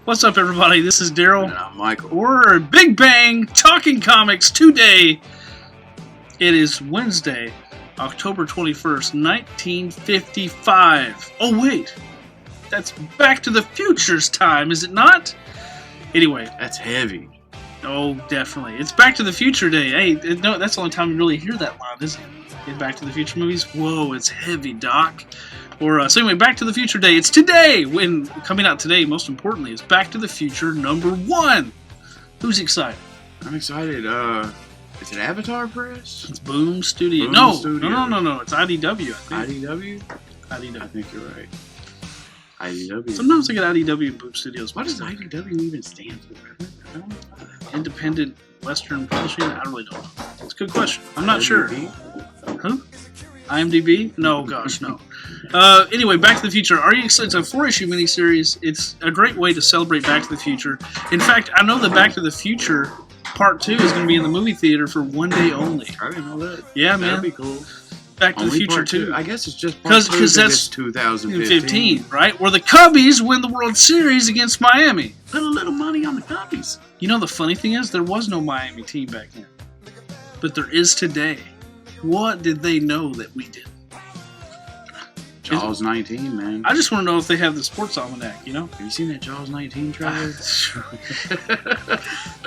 What's up, everybody? This is Daryl. And I'm Michael. We're Big Bang Talking Comics today. It is Wednesday, October 21st, 1955. Oh, wait. That's Back to the Future's time, is it not? Anyway. That's heavy. Oh, definitely. It's Back to the Future Day. Hey, no, that's the only time you really hear that line, isn't it? In Back to the Future movies. Whoa, it's heavy, Doc. So anyway, Back to the Future Day. It's today. When coming out today, most importantly, is Back to the Future #1. Who's excited? I'm excited. Is it Avatar Press? It's Boom Studio. Boom No. It's IDW. I think. IDW? IDW. I think you're right. IDW. Sometimes I get IDW and Boom Studios. What does IDW even stand for? I don't know. Independent Western Publishing? I really don't know. It's a good question. I'm not sure. Huh? IMDb? No, gosh, no. Anyway, Back to the Future. Are you excited? It's a 4-issue miniseries. It's a great way to celebrate Back to the Future. In fact, I know that Back to the Future Part 2 is going to be in the movie theater for one day only. I didn't know that. Yeah, man. That'd be cool. Back to the Future 2. I guess it's just part 2 because that's 2015. Right? Where the Cubbies win the World Series against Miami. Put a little money on the Cubbies. You know, the funny thing is, there was no Miami team back then. But there is today. What did they know that we didn't? Jaws 19, man. I just want to know if they have the sports almanac, you know? Have you seen that Jaws 19 trailer?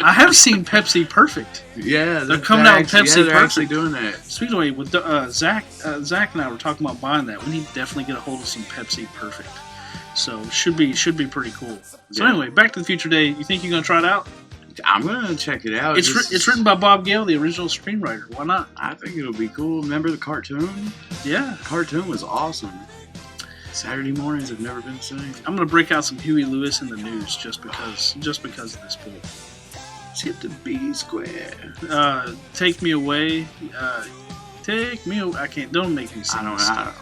I have seen Pepsi Perfect. Yeah, they're coming out with Pepsi they're Perfect. actually doing that. Speaking of way, with Zach and I were talking about buying that. We need to definitely get a hold of some Pepsi Perfect. So should be pretty cool. So anyway, Back to the Future Day. You think you're gonna try it out? I'm gonna check it out. It's written by Bob Gale, the original screenwriter. Why not? I think it'll be cool. Remember the cartoon? Yeah, the cartoon was awesome. Saturday mornings have never been the same. I'm gonna break out some Huey Lewis in the news just because of this book. Let's hit the B square. Take me away. Take me away. I can't. Don't make me sing. I don't know.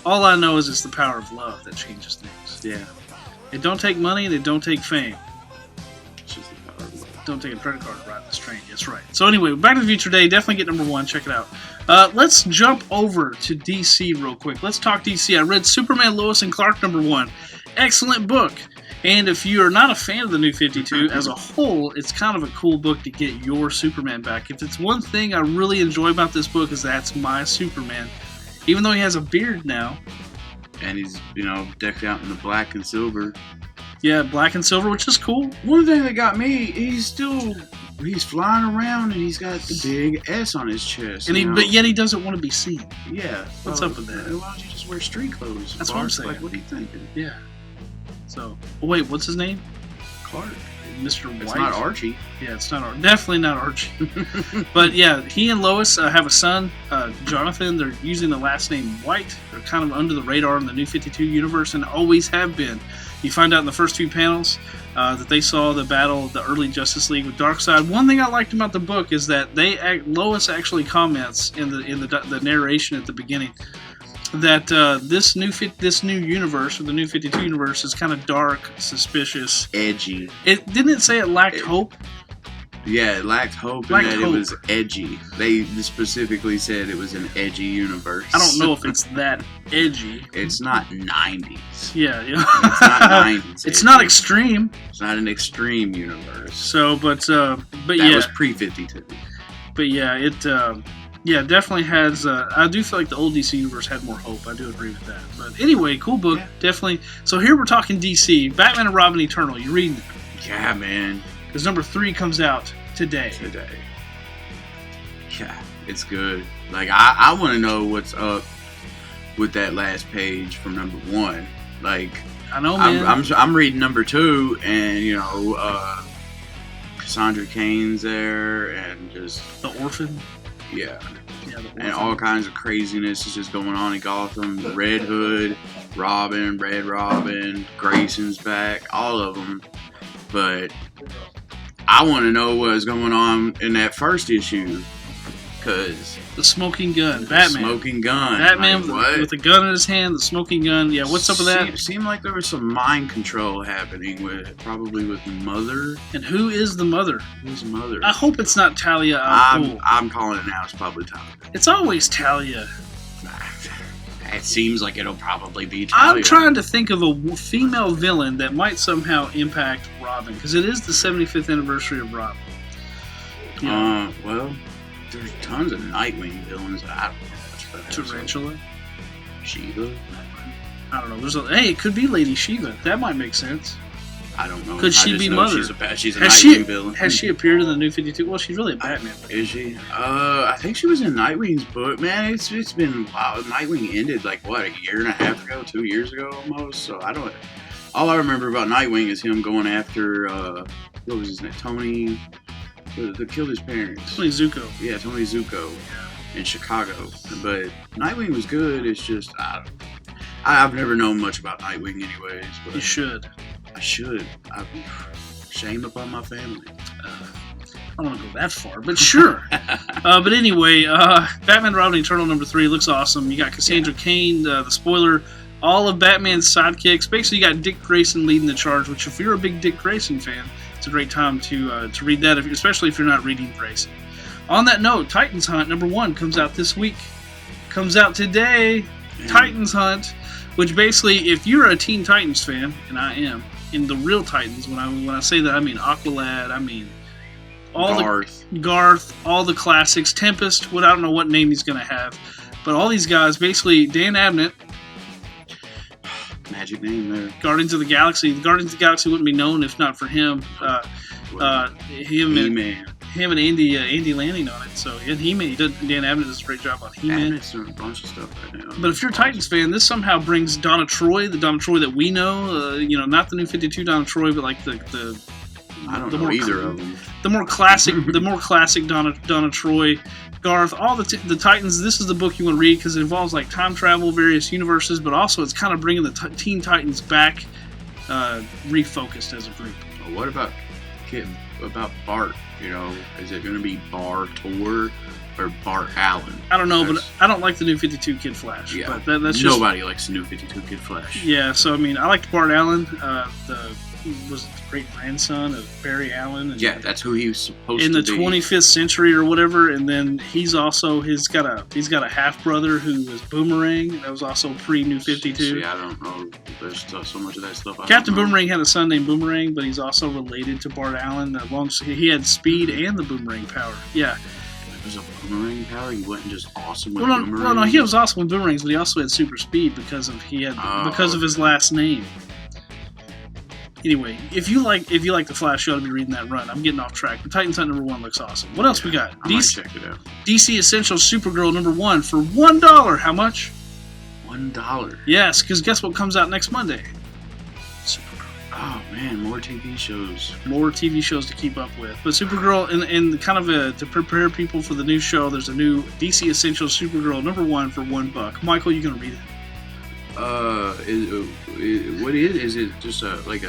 All I know is it's the power of love that changes things. Yeah. It don't take money and it don't take fame. It's just the power of love. Don't take a credit card to ride this train. That's right. So anyway, Back to the Future Day. Definitely get #1. Check it out. Let's jump over to DC real quick. Let's talk DC. I read Superman, Lois, and Clark #1. Excellent book. And if you are not a fan of the New 52, as a whole, it's kind of a cool book to get your Superman back. If it's one thing I really enjoy about this book is that's my Superman. Even though he has a beard now. And he's, decked out in the black and silver. Yeah, black and silver, which is cool. One thing that got me, he's flying around and he's got the big S on his chest. But yet he doesn't want to be seen. Yeah. What's up with that? Why don't you just wear street clothes? That's what I'm saying. Like, what are you thinking? Yeah. So, wait, what's his name? Clark. Mr. White. It's not Archie. Yeah, it's not definitely not Archie. But yeah, he and Lois have a son, Jonathan. They're using the last name White. They're kind of under the radar in the New 52 universe and always have been. You find out in the first few panels that they saw the battle of the early Justice League with Darkseid. One thing I liked about the book is that Lois actually comments in the narration at the beginning that this new universe, or the New 52 universe, is kind of dark, suspicious, edgy. It say it lacked hope. Yeah, it lacked hope and that it was edgy. They specifically said it was an edgy universe. I don't know if it's that edgy. It's not 90s. Yeah. It's not 90s. It's not extreme. It's not an extreme universe. So, but that was pre-52. But yeah, it definitely has. I do feel like the old DC universe had more hope. I do agree with that. But anyway, cool book. Yeah. Definitely. So here we're talking DC. Batman and Robin Eternal. You reading it? Yeah, man. Because #3 comes out today. Yeah, it's good. Like, I want to know what's up with that last page from #1. Like, I know, man. I'm reading #2, and Cassandra Cain's there, and just the Orphan. Yeah, and all kinds of craziness is just going on in Gotham. The Red Hood, Robin, Red Robin, Grayson's back, all of them. But I want to know what's going on in that first issue, because the smoking gun, Batman. Smoking gun. Batman with a gun in his hand, the smoking gun. Yeah, what's up with that? Seemed like there was some mind control happening probably with Mother. And who is the Mother? Who's Mother? I hope it's not Talia al Ghul. I'm calling it now. It's probably Talia. It's always Talia. It seems like it'll probably be Talia. I'm trying to think of a female villain that might somehow impact Robin, because it is the 75th anniversary of Robin. Well, there's tons of Nightwing villains that I don't know much about. Tarantula? Shiva? I don't know. It could be Lady Shiva. That might make sense. I don't know. Could she be Mother? She's a Nightwing villain. Has she appeared in the New 52? Well, she's really a Batman. Is she? I think she was in Nightwing's book. Man, it's been wow. Nightwing ended like what, a year and a half ago, 2 years ago almost. So I don't. All I remember about Nightwing is him going after what was his name? Tony. That killed his parents. Tony Zuko. Yeah, Tony Zuko in Chicago. But Nightwing was good. It's just I've never known much about Nightwing anyways. But You should. I should. Shame upon my family. I don't want to go that far, but sure. But anyway, Batman Robin Eternal #3 looks awesome. You got Cassandra Cain, the spoiler, all of Batman's sidekicks. Basically, you got Dick Grayson leading the charge, which if you're a big Dick Grayson fan, it's a great time to read that, especially if you're not reading Grayson. On that note, Titans Hunt #1 comes out this week. Comes out today. Man. Titans Hunt, which basically, if you're a Teen Titans fan, and I am, in the real Titans, when I say that, I mean Aqualad, I mean Garth, all the classics, Tempest, I don't know what name he's going to have, but all these guys, basically, Dan Abnett, magic name there. Guardians of the Galaxy. The Guardians of the Galaxy wouldn't be known if not for him. Him and Andy Lanning on it. So and He-Man, Dan Abnett does a great job on He-Man. Abnett's doing a bunch of stuff right now. But if you're a Titans fan, this somehow brings Donna Troy, the Donna Troy that we know. Not the New 52 Donna Troy, but like the I don't know either of them. The more classic, Donna Troy, Garth, all the Titans. This is the book you want to read because it involves like time travel, various universes, but also it's kind of bringing the Teen Titans back, refocused as a group. Well, what about Kitten? About Bart? Is it going to be Bartor or Bart Allen? I don't know, but I don't like the New 52 Kid Flash. Yeah, but that's just, nobody likes the New 52 Kid Flash. Yeah, so I mean, I liked Bart Allen. Was the great grandson of Barry Allen. And that's who he was supposed in to the be. 25th century or whatever. And then he's got a half brother who was Boomerang. That was also pre New 52. See, I don't know. There's so much of that stuff. Captain Boomerang had a son named Boomerang, but he's also related to Bart Allen. He had speed and the Boomerang power. Yeah. There's a Boomerang power. He wasn't just awesome with Boomerang. No, he was awesome with Boomerangs, but he also had super speed because of his last name. Anyway, if you like the Flash, you ought to be reading that run. I'm getting off track. But Titans Hunt #1 looks awesome. What else we got? I might check it out. DC Essentials Supergirl #1 for $1. How much? $1. Yes, because guess what comes out next Monday? Supergirl. Oh man, more TV shows. More TV shows to keep up with. But Supergirl, and kind of to prepare people for the new show, there's a new DC Essentials Supergirl #1 for $1. Michael, you gonna read it? What is it? Just is it like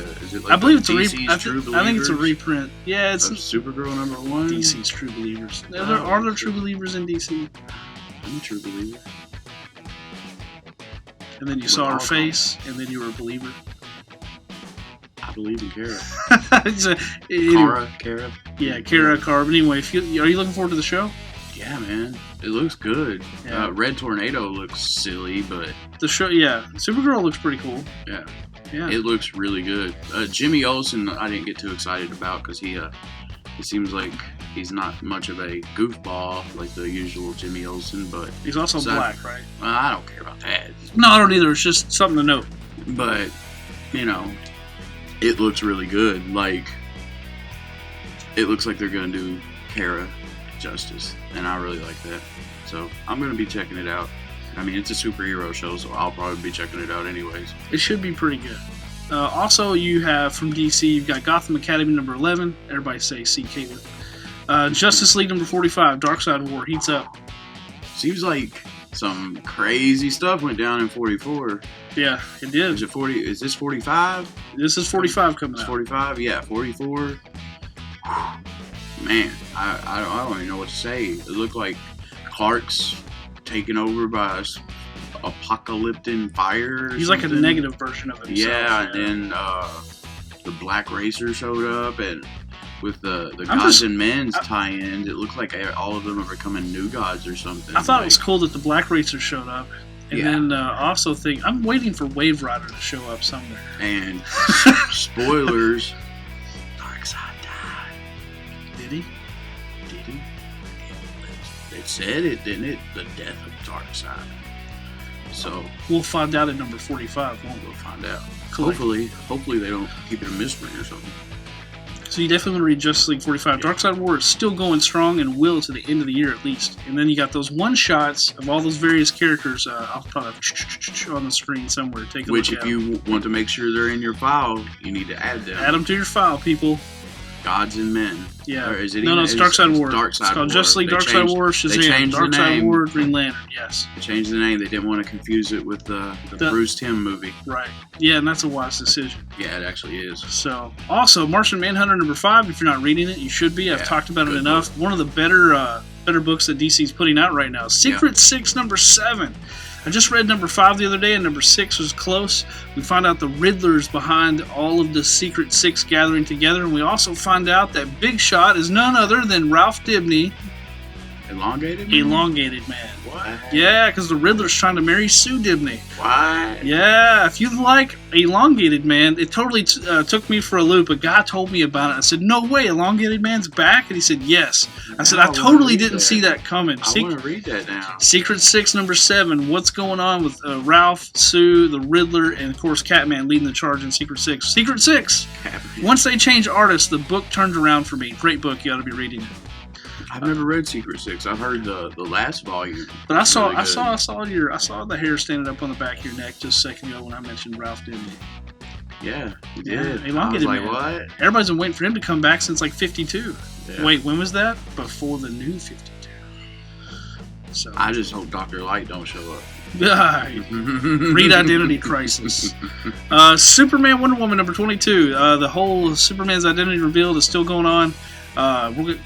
I believe it's I think it's a reprint. Yeah, it's Supergirl #1. DC's True Believers. Are there True Believers in DC? I'm a True Believer. And then you saw her face, and then you were a believer. I believe in Kara. Kara. Yeah, Kara. But anyway, are you looking forward to the show? Yeah, man. It looks good. Yeah. Red Tornado looks silly, but the show, Supergirl looks pretty cool. Yeah. It looks really good. Jimmy Olsen, I didn't get too excited about because he seems like he's not much of a goofball like the usual Jimmy Olsen, but he's also black, right? I don't care about that. No, I don't either. It's just something to note. But it looks really good. Like it looks like they're gonna do Kara justice, and I really like that. So I'm going to be checking it out. I mean, it's a superhero show, so I'll probably be checking it out anyways. It should be pretty good. Also, you have from DC, you've got Gotham Academy #11. Everybody say, see Caitlin. Justice League #45, Darkseid War heats up. Seems like some crazy stuff went down in 44. Yeah, it did. Is it 40? Is this 45? This is 45 coming out. It's 45? Yeah, 44. Man, I don't even know what to say. It looked like Clark's taken over by apocalyptic fire. He's like a negative version of himself. Yeah, and then the Black Racer showed up, and with the Gods and Men's tie-ins, it looked like all of them are becoming new gods or something. I thought it was cool that the Black Racer showed up, And then also think I'm waiting for Wave Rider to show up somewhere. And spoilers, Darkseid died. Did he? It said it, didn't it? The death of Darkseid. So we'll find out at number 45, won't we? We'll find out. Hopefully they don't keep it a mystery or something. So you definitely want to read Justice League 45. Yeah. Darkseid War is still going strong and will to the end of the year at least. And then you got those one-shots of all those various characters. I'll probably have on the screen somewhere. Take a look at them. Which, if you want to make sure they're in your file, you need to add them. Add them to your file, people. Gods and Men. Yeah. Or is it no, it's Darkseid War. It's called Justice League Darkseid War, Shazam, Darkseid War, Green Lantern, yes. They changed the name. They didn't want to confuse it with the Bruce Timm movie. Right. Yeah, and that's a wise decision. Yeah, it actually is. So, also, Martian Manhunter number 5, if you're not reading it, you should be. I've talked about it enough. Book. One of the better books that DC's putting out right now. Secret 6 number 7. I just read number 5 the other day, and number 6 was close. We find out the Riddler's behind all of the Secret 6 gathering together, and we also find out that Big Shot is none other than Ralph Dibny. Elongated Man? Elongated Man. What? Yeah, because the Riddler's trying to marry Sue Dibny. What? Yeah, if you like Elongated Man, it totally took me for a loop. A guy told me about it. I said, no way, Elongated Man's back? And he said, yes. I said, I totally didn't see that coming. I want to read that now. Secret 6, number 7. What's going on with Ralph, Sue, the Riddler, and, of course, Catman leading the charge in Secret 6. Secret 6! Catman. Once they change artists, the book turned around for me. Great book. You ought to be reading it. I've never read Secret 6. I've heard the last volume. But I saw the hair standing up on the back of your neck just a second ago when I mentioned Ralph Dibny. Yeah, you did. Elongated I was like, Man. what? Everybody's been waiting for him to come back since like 52. Yeah. Wait, when was that? Before the new 52. So I just hope Dr. Light don't show up. Read Identity Crisis. Superman Wonder Woman number 22. The whole Superman's identity revealed is still going on.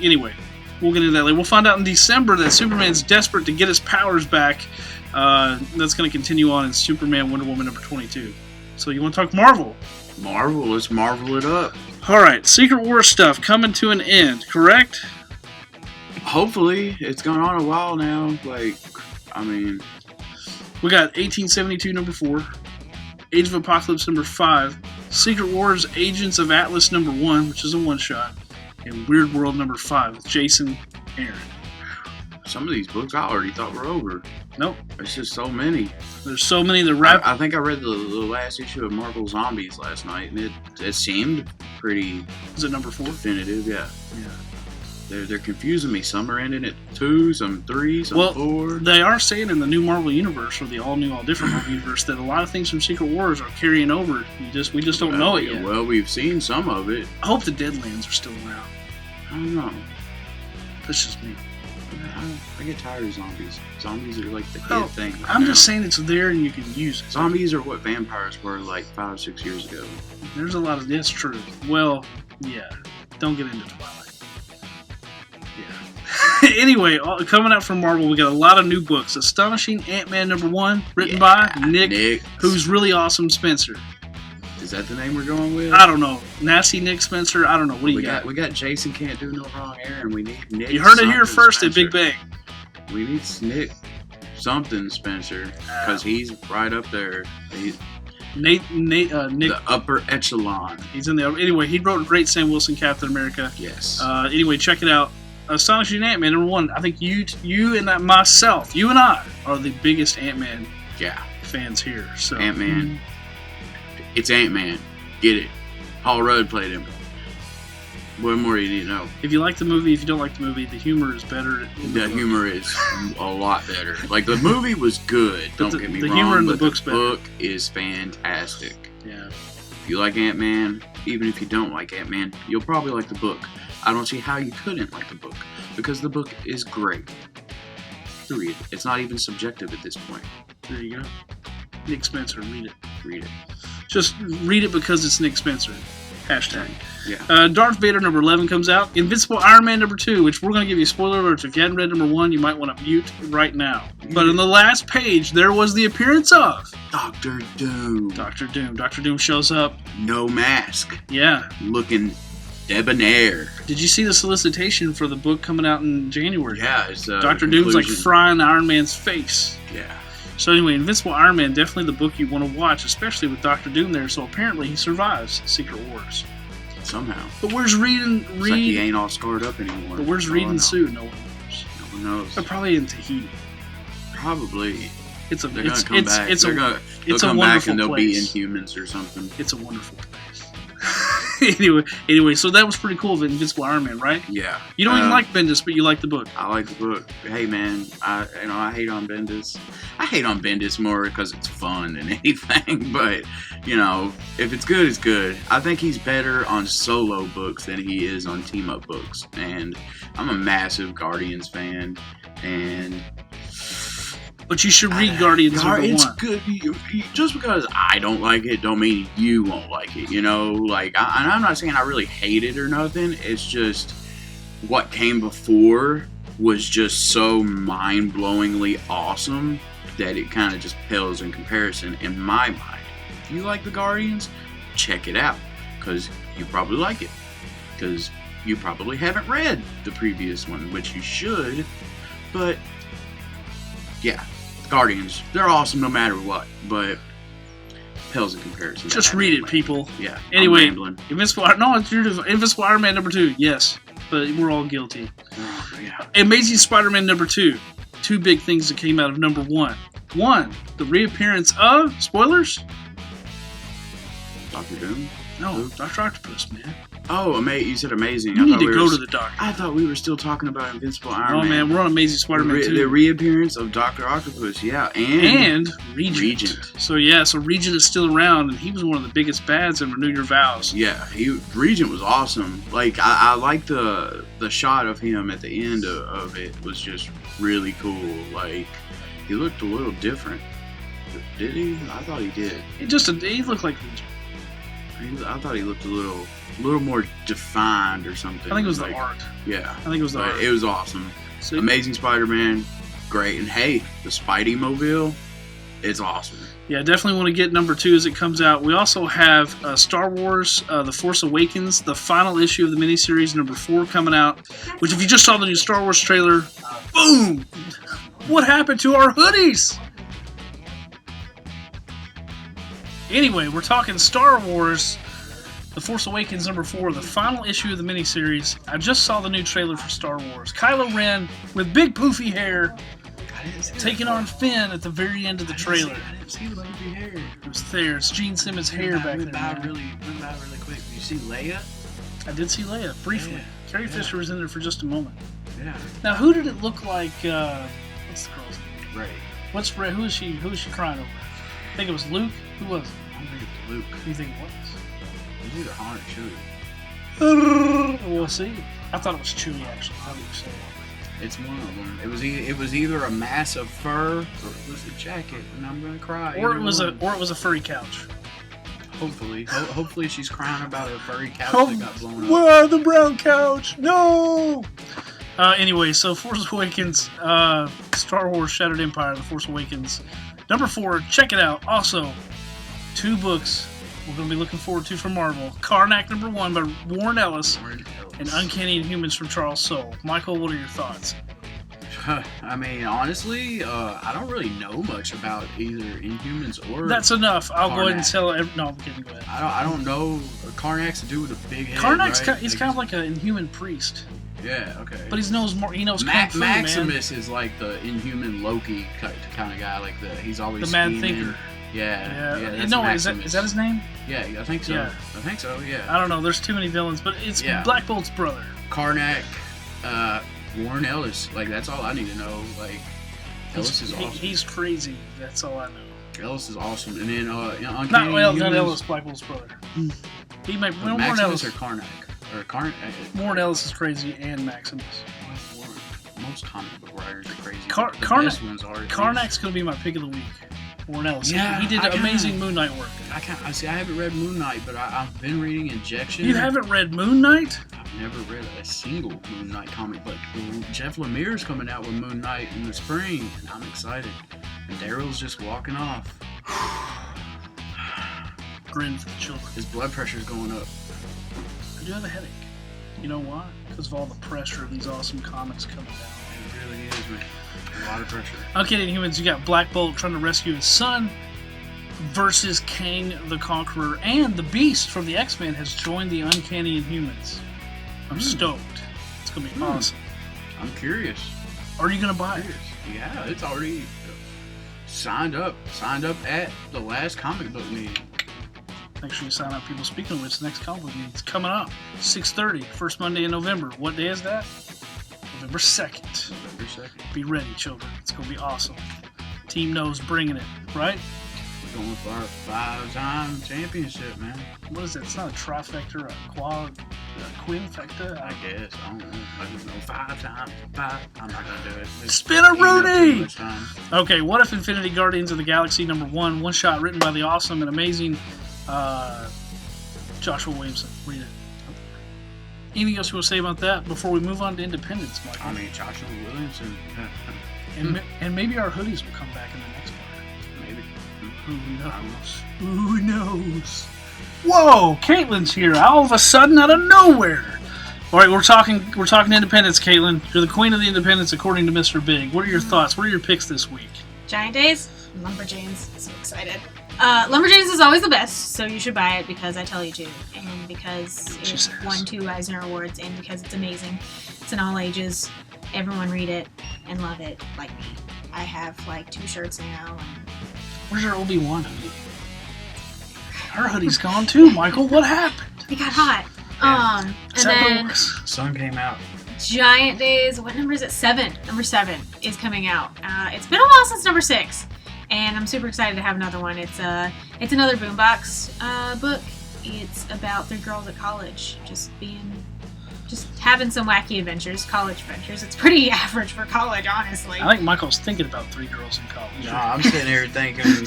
Anyway. We'll get into that later. We'll find out in December that Superman's desperate to get his powers back. That's going to continue on in Superman Wonder Woman number 22. So you want to talk Marvel? Marvel, let's Marvel it up. All right, Secret War stuff coming to an end, correct? Hopefully. It's gone on a while now. We got 1872 number 4, Age of Apocalypse number 5, Secret Wars Agents of Atlas number 1, which is a one-shot, and Weird World number 5 with Jason Aaron. Some of these books I already thought were over. Nope. There's just so many. There's so many that I think I read the last issue of Marvel Zombies last night, and it seemed pretty... Is it number 4? Definitive, yeah. Yeah. They're confusing me. Some are ending at 2, some 3, some 4. They are saying in the new Marvel Universe, or the all-new, all-different Marvel Universe, that a lot of things from Secret Wars are carrying over. We just don't know it yet. Well, we've seen some of it. I hope the Deadlands are still around. I don't know. That's just me. I get tired of zombies. Zombies are like the kid thing. I'm just saying it's there and you can use it. Zombies are what vampires were like 5 or 6 years ago. There's a lot of... That's true. Well, yeah. Don't get into Twilight. Yeah. Anyway, coming out from Marvel, we got a lot of new books. Astonishing Ant-Man number 1, written by Nick, who's really awesome Spencer. Is that the name we're going with? I don't know. Nasty Nick Spencer. I don't know. What do you got? We got Jason Can't Do No Wrong, Aaron. We need Nick. You heard it here first at Big Bang. We need Nick something Spencer, because he's right up there. Nick. The upper echelon. He's in the... Anyway, he wrote a great Sam Wilson Captain America. Yes. Anyway, check it out. Astonishing Ant-Man number 1. I think you and myself, you and I, are the biggest Ant-Man fans here. So Ant-Man. It's Ant-Man. Get it. Paul Rudd played him. What more do you need to know? If you like the movie, if you don't like the movie, the humor is better. The humor is a lot better. Like, the movie was good, don't get me wrong. The humor in the book's better. The book is fantastic. Yeah. If you like Ant-Man, even if you don't like Ant-Man, you'll probably like the book. I don't see how you couldn't like the book, because the book is great. Read it. It's not even subjective at this point. There you go. Nick Spencer, read it. Read it. Just read it because it's Nick Spencer. Hashtag. Yeah. Darth Vader number 11 comes out. Invincible Iron Man number 2, which we're going to give you spoiler alerts. If you hadn't read number 1, you might want to mute right now. But in the last page, there was the appearance of Dr. Doom. Dr. Doom. Dr. Doom shows up. No mask. Yeah. Looking debonair. Did you see the solicitation for the book coming out in January? Yeah. It's Dr. Doom's like frying Iron Man's face. Yeah. So anyway, Invincible Iron Man, definitely the book you want to watch, especially with Doctor Doom there. So apparently he survives Secret Wars. Somehow. But where's Reed? It's like he ain't all scarred up anymore. But where's Reed and Sue? No one knows. No one knows. They're probably in Tahiti. Probably. It's a. They're gonna come back. They'll come back and they'll place. be Inhumans or something. It's a wonderful place. anyway, so that was pretty cool, the Invincible Iron Man, right? Yeah. You don't even like Bendis, but you like the book. I like the book. Hey man, I hate on Bendis. I hate on Bendis more because it's fun than anything. But if it's good, it's good. I think he's better on solo books than he is on team up books. And I'm a massive Guardians fan. And but you should read Guardians It's 1. good. Just because I don't like it, don't mean you won't like it. I'm not saying I really hate it or nothing. It's just what came before was just so mind-blowingly awesome that it kind of just pales in comparison in my mind. If you like the Guardians, check it out because you probably like it. Because you probably haven't read the previous one, which you should. But yeah. Guardians, they're awesome no matter what, but pales in comparison. Just read it, people. Yeah. Anyway, Invincible Iron Man number 2, yes, but we're all guilty. Yeah. Amazing Spider-Man number 2. 2 big things that came out of number 1. 1, the reappearance of spoilers. Dr. Doom? No, Dr. Octopus, man. Oh, you said amazing. You need to go to the doctor. I thought we were still talking about Invincible Iron Man. Oh, man, we're on Amazing Spider-Man 2. The reappearance of Dr. Octopus, yeah. And Regent. So Regent is still around, and he was one of the biggest bads in Renew Your Vows. Yeah, Regent was awesome. Like, I like the shot of him at the end of it was just really cool. Like, he looked a little different. Did he? I thought he did. He looked like Regent. I thought he looked a little more defined or something. I think it was the art. Yeah. I think it was the art. It was awesome. So, Amazing Spider-Man, great. And hey, the Spidey Mobile, it's awesome. Yeah, definitely want to get number 2 as it comes out. We also have Star Wars, The Force Awakens, the final issue of the miniseries, number 4 coming out. Which, if you just saw the new Star Wars trailer, boom! What happened to our hoodies? Anyway, we're talking Star Wars, The Force Awakens number 4, the final issue of the miniseries. I just saw the new trailer for Star Wars. Kylo Ren with big poofy hair taking on Finn at the very end of the trailer. I didn't see the poofy hair. It was there. It's Gene Simmons' hair back there. Went by really quick. Did you see Leia? I did see Leia, briefly. Yeah. Carrie Fisher was in there for just a moment. Yeah. Now, who did it look like? What's the girl's name? Ray. What's Ray? Who is she crying over? I think it was Luke. Who was it? I don't think it's Luke. Who do you think it was? It was either Han or Chewie. We'll see. I thought it was Chewie, actually. How do you say it? It's one of them. It was either a massive fur or it was a jacket, and I'm gonna cry. Or it was a furry couch. Hopefully she's crying about her furry couch that got blown up. Where the brown couch? No. Anyway, so Force Awakens, Star Wars Shattered Empire, The Force Awakens, number 4. Check it out. Also, 2 books we're going to be looking forward to from Marvel. Karnak number 1 by Warren Ellis, and Uncanny Inhumans from Charles Soule. Michael, what are your thoughts? I mean, honestly, I don't really know much about either Inhumans or. That's enough. I'll Karnak. go ahead and tell it. No, I'm kidding. Go ahead. I don't know. Karnak's to do with a big head. Karnak's right? he's kind of like an Inhuman priest. Yeah. Okay. But he knows more. He knows Kung Fu, Maximus man. is like the Inhuman Loki kind of guy. Like he's always the mad scheming. thinker. Yeah. That's no, Maximus. is that his name? Yeah, I think so. Yeah. I think so. Yeah. I don't know. There's too many villains, but it's Black Bolt's brother. Karnak, Warren Ellis. Like that's all I need to know. Like Ellis is awesome. He's crazy. That's all I know. Ellis is awesome. And then not Ellis, Black Bolt's brother. He might Warren Maximus Ellis or Karnak. Warren Ellis is crazy and Maximus. Most comic book writers are crazy. Karnak's gonna be my pick of the week. Warren Ellis. Yeah, he did amazing Moon Knight work. I haven't read Moon Knight, but I've been reading Injection. You haven't read Moon Knight? I've never read a single Moon Knight comic, but Jeff Lemire's coming out with Moon Knight in the spring, and I'm excited. And Daryl's just walking off. Grin for the children. His blood pressure's going up. I do have a headache. You know why? Because of all the pressure of these awesome comics coming down. really is, man. A lot of pressure. Uncanny Humans, you got Black Bolt trying to rescue his son versus Kang the Conqueror, and the Beast from the X-Men has joined the Uncanny Inhumans. I'm stoked. It's going to be awesome. I'm curious. Are you going to buy it? Yeah, it's already signed up at the last comic book meeting. Make sure you sign up, people. Speaking of which, the next comic book meeting is coming up 6:30, first Monday in November. What day is that? November 2nd. November 2nd. Be ready, children. It's going to be awesome. Team knows bringing it, right? We're going for our 5-time championship, man. What is it? It's not a trifecta, a quad, a quinfecta? I guess. I don't know. I just know 5 times. 5. I'm not going to do it. Spin a Rooney! Okay. Okay, What If Infinity Guardians of the Galaxy #1, one shot written by the awesome and amazing Joshua Williamson. Read it. Anything else you want to say about that before we move on to Independence, Mike? I mean, Joshua Williamson. And maybe our hoodies will come back in the next part. Maybe. Who knows? Who knows? Whoa, Caitlin's here all of a sudden out of nowhere. All right, we're talking Independence, Caitlin. You're the queen of the Independence according to Mr. Big. What are your thoughts? What are your picks this week? Giant Days, Lumberjanes. So excited. Lumberjanes is always the best, so you should buy it because I tell you to, and because it won 2 Eisner Awards, and because it's amazing. It's in all ages. Everyone read it and love it, like me. I have like 2 shirts now. And where's your Obi-Wan hoodie? Her hoodie's gone too, Michael. What happened? It got hot. Yeah. And then Sun came out. Giant Days. What number is it? 7. Number 7 is coming out. It's been a while since number 6, and I'm super excited to have another one. It's another Boombox book. It's about 3 girls at college, just having some wacky adventures, college adventures. It's pretty average for college, honestly. I think Michael's thinking about 3 girls in college. No, I'm sitting here thinking.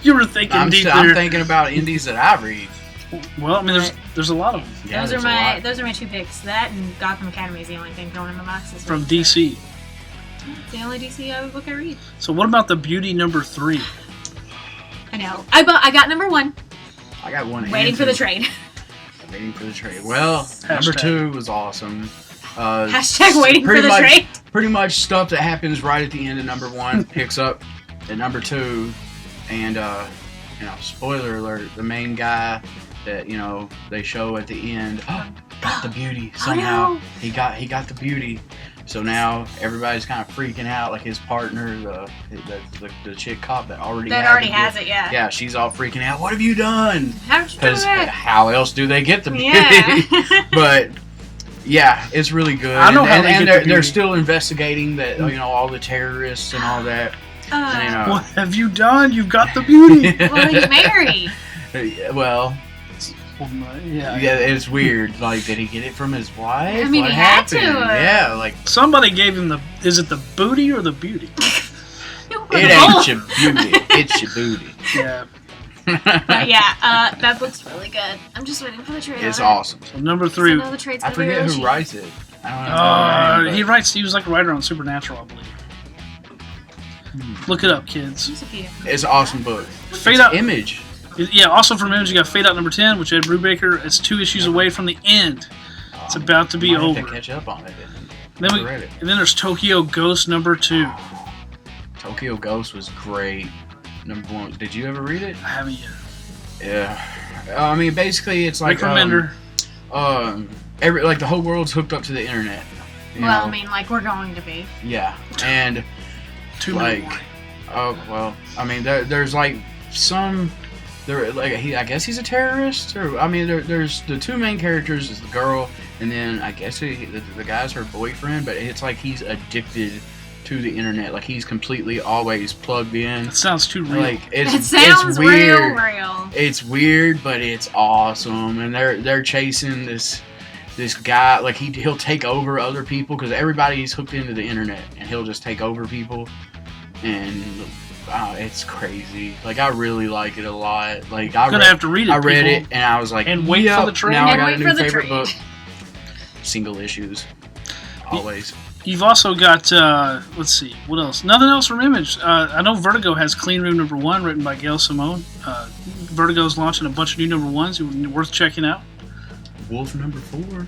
You were thinking deep there. I'm thinking about indies that I read. Well, I mean, there's a lot of them. Yeah, those are my 2 picks. That and Gotham Academy is the only thing going in my box this from week, DC. It's the only DC book I read. So what about the Beauty #3? I know. I got number 1. I got 1. Waiting for the trade. Waiting for the trade. Well, number 2 was awesome. Hashtag waiting for the trade. Pretty much stuff that happens right at the end of number 1 picks up at number 2, and spoiler alert: the main guy that they show at the end got the beauty somehow. Oh, no. He got the beauty. So now everybody's kind of freaking out. Like his partner, the chick cop that already has it. Yeah. Yeah, she's all freaking out. What have you done? How'd you do it? How else do they get the beauty? Yeah. But yeah, it's really good. I know how they're still investigating that. All the terrorists and all that. What have you done? You've got the beauty. Well, he's married. Well. Yeah, it's weird. Like, did he get it from his wife? I mean, what he happened? had to. Yeah, like somebody gave him the. Is it the booty or the beauty? It ain't your beauty. It's your booty. Yeah. But yeah, that book's really good. I'm just waiting for the trade. It's awesome. So #3. I forget who writes it. I don't know. He was like a writer on Supernatural, I believe. Look it up, kids. It's an awesome book. Fade Out Image. Yeah, also from Image, you got Fade Out #10, which Ed Brubaker. It's 2 issues away from the end. It's about to be over. Have to catch up on it. And then there's Tokyo Ghost #2. Tokyo Ghost was great. Number 1. Did you ever read it? I haven't yet. Yeah. I mean, basically, it's like Recommender. The whole world's hooked up to the internet. Well, I mean, like we're going to be. Yeah, and there's like some. I guess he's a terrorist, or I mean, there's the 2 main characters is the girl, and then I guess the guy's her boyfriend, but it's like he's addicted to the internet, like he's completely always plugged in. That sounds too real. Like it sounds weird. real. It's weird, but it's awesome, and they're chasing this guy. Like he'll take over other people because everybody's hooked into the internet, and he'll just take over people, and. It's crazy. Like I really like it a lot. Like I'm gonna have to read it. I read it and I was like, and wait for the trade. Now I got a new favorite book. Single issues, always. You've also got let's see, what else? Nothing else from Image. I know Vertigo has Clean Room #1, written by Gail Simone. Vertigo's launching a bunch of new #1s worth checking out. Wolf #4.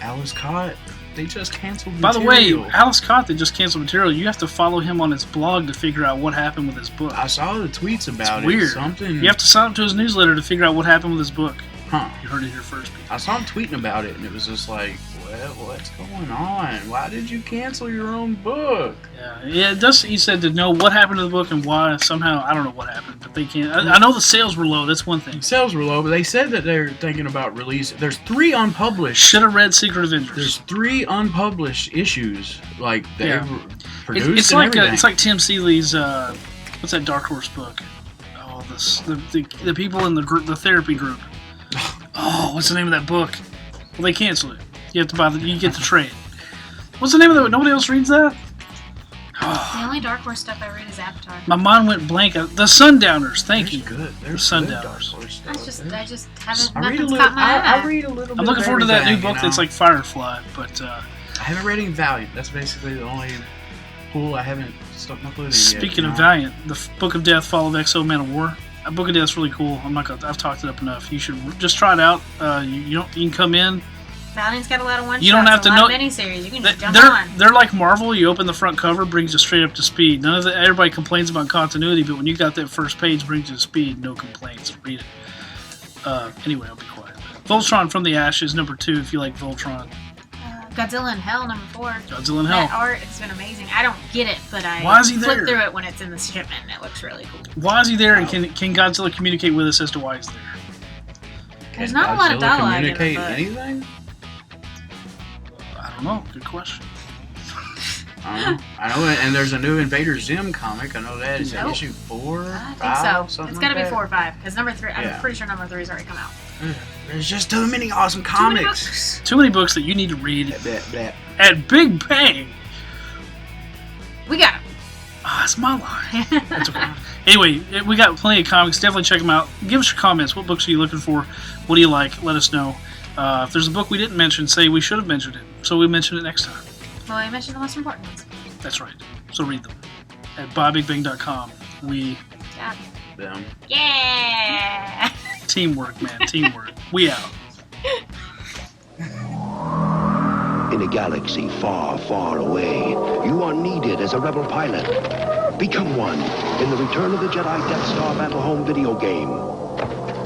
Alice Cott. They just canceled By the material. way, Alice Cott, they just canceled material. You have to follow him on his blog to figure out what happened with his book. I saw the tweets about it's weird. Something. You have to sign up to his newsletter to figure out what happened with his book. Huh. You heard it here first. I saw him tweeting about it, and it was just like, what's going on? Why did you cancel your own book? Yeah, it does. He said to know what happened to the book and why. Somehow, I don't know what happened, but they can't. I know the sales were low. That's one thing. Sales were low, but they said that they're thinking about release. There's 3 unpublished. Should have read Secret Avengers. There's 3 unpublished issues, like they produced. It's and like everything. it's like Tim Seeley's. What's that Dark Horse book? Oh, the people in the therapy group. Oh, what's the name of that book? Well, they canceled it. You have to buy you get the trade. What's the name of that? Nobody else reads that? The only Dark Horse stuff I read is Avatar. My mind went blank. The Sundowners. Thank you. Good. There's Sundowners. I just haven't. I read a Nothing's little. caught my eye. I read a little. I'm looking forward to that new book that's like Firefly, but I haven't read any Valiant. That's basically the only pool I haven't stuck my foot in yet. Speaking of Valiant, the Book of Death, Fall of Exo, Man of War. That Book of Death's really cool. I've talked it up enough. You should just try it out. You can come in. Valiant's got a lot of one-shots. You don't have to know miniseries. You can just jump they're, on. They're like Marvel. You open the front cover, brings you straight up to speed. None of that. Everybody complains about continuity, but when you got that first page, brings you to speed. No complaints. Read it. Anyway, I'll be quiet. Voltron from the Ashes, number 2. If you like Voltron. Godzilla in Hell, number 4. Godzilla in Hell. That art has been amazing. I don't get it, but I Why is he flip there? through it when it's in the shipment, and it looks really cool. Why is he there, and can Godzilla communicate with us as to why he's there? There's not a lot of dialogue in the communicate book. anything? I don't know. Good question. I know, and there's a new Invader Zim comic. I know that. Is that issue 4? I 5, think so. Something It's got to like be that? 4 or 5, because number 3, Yeah. I'm pretty sure number 3's already come out. There's just too many awesome comics. Too many books that you need to read That. at Big Bang. We got him. It's my line. That's okay. Anyway, we got plenty of comics. Definitely check them out. Give us your comments. What books are you looking for? What do you like? Let us know. If there's a book we didn't mention, say we should have mentioned it, so we mention it next time. Well, I mentioned the most important ones. That's right. So read them at BobBigBang.com. We Yeah. Them. Yeah. teamwork, man. Teamwork. We out. In a galaxy far, far away, you are needed as a rebel pilot. Become one in the Return of the Jedi Death Star Battle Home video game.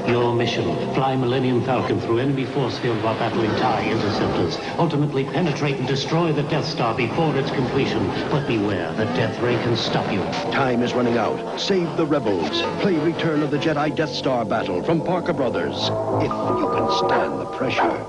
Your mission, fly Millennium Falcon through enemy force field while battling TIE interceptors. Ultimately penetrate and destroy the Death Star before its completion. But beware, the Death Ray can stop you. Time is running out. Save the rebels. Play Return of the Jedi Death Star Battle from Parker Brothers. If you can stand the pressure.